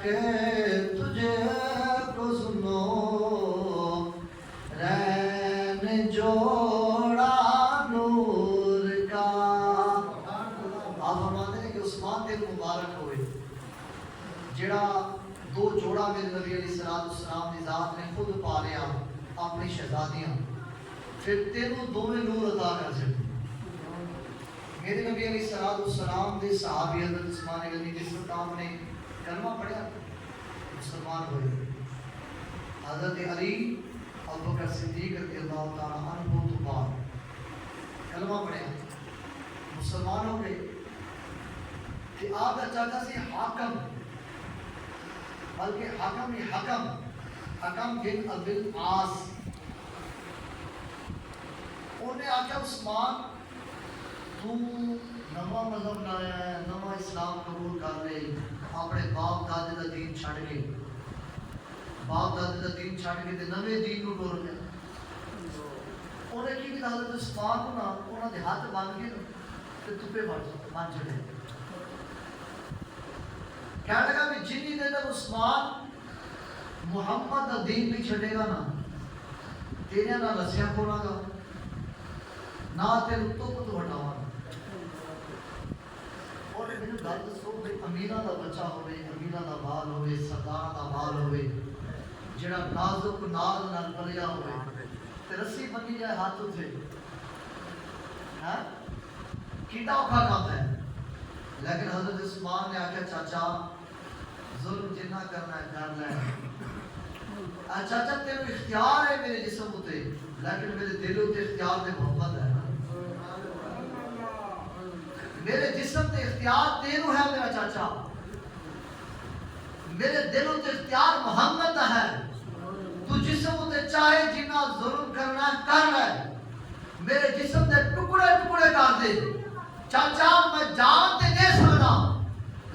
کہ تجھے کو سنو رین جوڑا نور کا. آپ فرماتے ہیں کہ عثمان دل مبارک ہوئے جڑا دو جوڑا میرے نبی علیہ السلام کی ذات نے خود پالیا اپنی شہزادیاں پھر تینوں دونوں نور عطا کر سکتے. میرے نبی علیہ السلام کے صحابی حضرت عثمان غنی جس وقت آپ نے کلمہ پڑھا مسلمان ہوئے. حضرت علی ابوبکر صدیق رضی اللہ تعالیٰ عنہ تو بعد کلمہ پڑھا مسلمان ہو گئے. کہ آپ کا چاچا سی حاکم بلکہ حکم بن ابی العاص انہیں آکھا عثمان تو نواں مذہب لایا ہے نواں اسلام قبول کر لے اپنے باپ دادے کا دین چھڑ کے باپ دادے کا دین چھڑ کے نویں دین کو ٹور گیا. انہیں کی حضرت عثمان کو نا انہوں نے ہاتھ بن کے تے تپے بن چڑے. کہنے لگا کہ جنی دیر تک عثمان محمد کا دین نہیں چھڑے گا نا تیرے نہ رسیاں کھولا گا نہ تیرے تو کت ہٹاواں. اور میرے گل دسو بھائی امیراں دا بچہ ہوئے امیراں دا بال ہوئے سرداراں دا بال ہوئے جڑا نازک نال نال پلیا ہوئے تے رسی بنی جائے ہاتھ اتھے ہاں کیڑا اوکھا کام ہے. لیکن حضرت عثمان نے آکھا چاچا ظلم جنہ کرنا ہے کر لے. چاچا تیرے اختیار ہے میرے جسم تے لیکن میرے دل تے اختیار تے محمد ہے. میرے جسم تے اختیار تیرو ہے میرا چاچا میرے دل تے اختیار محمد دا ہے. تو جسم تے چاہے جنہ ظلم کرنا کر لے میرے جسم تے ٹکڑے ٹکڑے کر دے. چاچا میں جان تے دے سکتا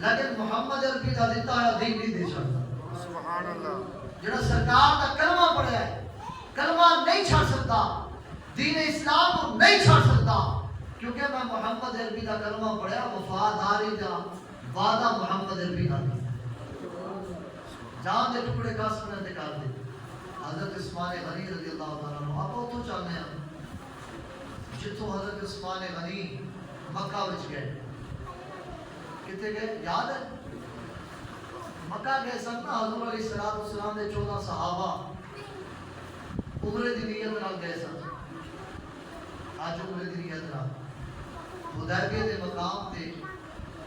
لیکن محمد عربی دا دیتا ہے دین نہیں دے سکتا. سبحان اللہ. جڑا سرکار دا کلمہ پڑھا ہے کلمہ نہیں چھڑ سکتا دین اسلام کو نہیں چھڑ سکتا کیونکہ میں محمد عربی دا کلمہ پڑھا وفاداری دا وعدہ محمد عربی دا جان دے ٹکڑے کا سنت کر دے. حضرت عثمان غنی رضی اللہ تعالیٰ عنہ آپ اتوں چاہتے ہیں جتوں حضرت عثمان غنی مکہ وچ گئے کتے گئے یاد ہے مکہ گئے سن نا حضور علیہ السلام دے 14 صحابہ عمرے دی نیت نال گئے سن. آج عمرے دی نیت نال حدیبیہ دے مقام تے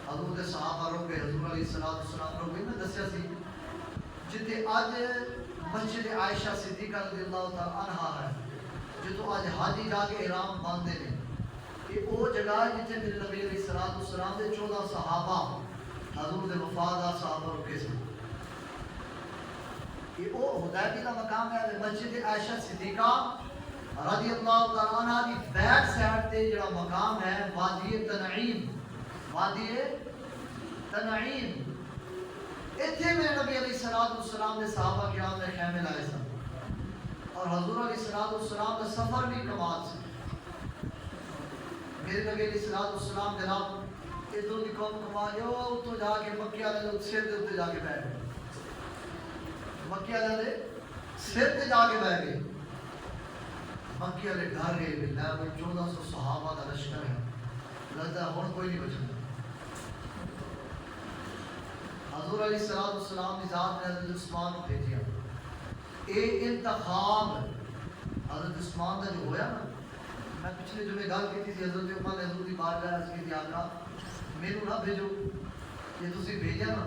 حضور دے صحابہ رو کے حضور علیہ السلام رو میں دسیا سی جتے آج مسجد عائشہ صدیقہ رضی اللہ تعالی عنہا ہے جتوں آج حاجی جا کے احرام باندھے نے کہ وہ جگہ جتے میرے نبی علیہ السلام دے 14 صحابہ حضور دے وفادار صحابہ رکے سن. یہ وہ حدیبیہ دا مقام ہے مسجد عائشہ صدیقہ رضی اللہ تعالیٰ عنہ کی بیک سائڈ تے جڑا مقام ہے وادی تنعیم اتھے میرے نبی علیہ السلام نے صحابہ کرام نے خیمے لائے سن اور حضور علیہ السلام کا سفر بھی کمال سے. میرے نبی علیہ السلام جناب ادھر دی قوم کمال تو جا کے مکہ والے سر دے اتنے جا کے بیٹھ گئے مکہ والے سر تے جا کے بیٹھ گئے. مکہ والے ڈر گئے کہ لے بھائی 1400 صحابہ کا لشکر ہے لگتا ہے ہن کوئی نہیں بچنا. حضور علیہ السلام کی ذات نے حضرت عثمان کو بھیجیا. اے انتخاب حضرت عثمان کا جو ہویا نا میں پچھلے جمعے گل کی تھی حضرت عمر نے حضور کی بارگاہ عرض کی تھی آقا میرے نہ بھیجو یہ تسی بھیجیا نا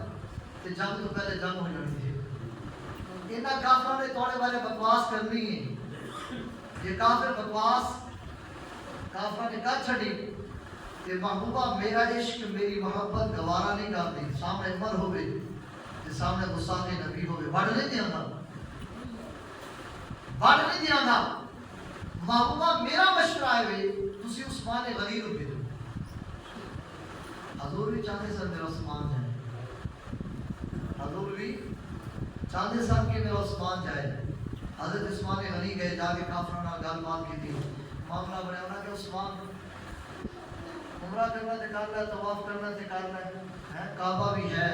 تے جنگ تو پہلے جنگ ہو جانی تھی. انہاں کافروں نے تھوڑے بارے بکواس کرنی ہے یہ کافر بکواس کافروں نے کر چھڑی کہ محبوبہ میرا عشق میری محبت گوارا نہیں کرتی سامنے عمر ہوئے تے سامنے گستاخ نبی ہوئے بڑھ نہیں دیا تھا محبوبہ میرا مشورہ ہے بھئی تسی عثمان غنی رو بھیجو. حضور بھی چاہتے سر میرا عثمان جائے حضور بھی چاہتے سر کہ میرا عثمان جائے. حضرت عثمان غنی گئے جا کے کافروں نے گل بات کی تھی معاملہ بنیا ہونا کہ عثمان عمرہ کرنا تے کر لے طواف کرنا تے کر لے کعبہ بھی ہے